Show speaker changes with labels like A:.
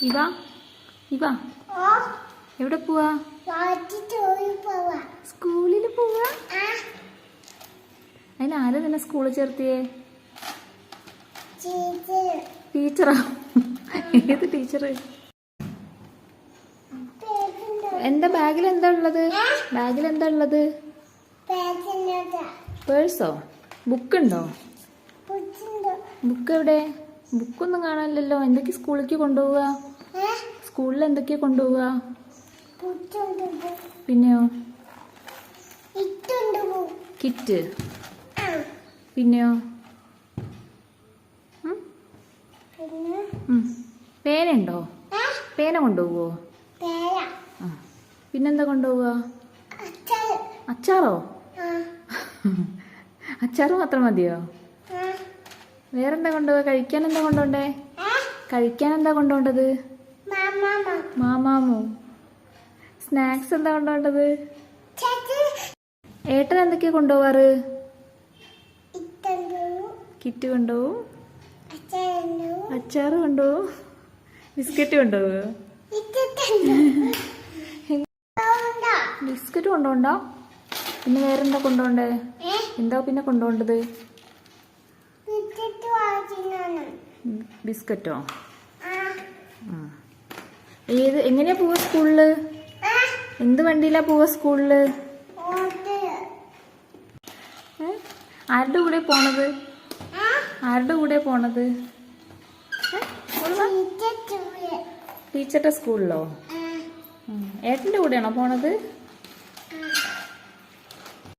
A: ഇവ ഇവ എവിടെ പോവാ? സ്കൂളിൽ പോവാ? അതിന് ആരാ നിന്നെ സ്കൂളിൽ ചേർത്തിയേ? ടീച്ചറാ? ഏത് ടീച്ചർ? എന്താ ബാഗിൽ എന്താ ഉള്ളത്? ബാഗിൽ എന്താ ഉള്ളത്? പേഴ്സോ? ബുക്കുണ്ടോ? ബുക്ക് എവിടെ? ബുക്കൊന്നും കാണാനില്ലല്ലോ. എന്തൊക്കെ സ്കൂളിലേക്ക് കൊണ്ടുപോവുക? സ്കൂളിൽ എന്തൊക്കെയാ കൊണ്ടുപോവുക? പിന്നെയോ? കിറ്റ്. പിന്നെയോ? പേനുണ്ടോ? പേന കൊണ്ടുപോവോ? പിന്നെന്താ കൊണ്ടുപോവുക? അച്ചാറോ? അച്ചാറ് മാത്രം മതിയോ? വേറെന്താ കൊണ്ടുപോവുക? കഴിക്കാൻ എന്താ കൊണ്ടുപോണ്ടേ? കഴിക്കാൻ എന്താ കൊണ്ടുപോണ്ടത്? മാമാമോ? സ്നാക്സ് എന്താ കൊണ്ടുപോണ്ടത്? ഏട്ടൻ എന്തൊക്കെയാ കൊണ്ടുപോവാറ്? കിറ്റ് കൊണ്ടുപോവും, അച്ചാറ് കൊണ്ടുപോവും, ബിസ്ക്കറ്റ് കൊണ്ടുപോവോ? ബിസ്ക്കറ്റ് കൊണ്ടുപോണ്ടോ? പിന്നെ വേറെന്താ കൊണ്ടുപോണ്ടേ? എന്താ പിന്നെ കൊണ്ടുപോണ്ടത്? ബിസ്ക്കറ്റോ? എങ്ങനെയാ പോവാ സ്കൂളില്? എന്ത് വണ്ടിയിലാ പോവാ സ്കൂളില്? ആരുടെ കൂടെ പോണത്? ആരുടെ കൂടെ പോണത്? ടീച്ചറുടെ സ്കൂളിലോ? ഏട്ടൻ്റെ കൂടെയാണോ പോണത്?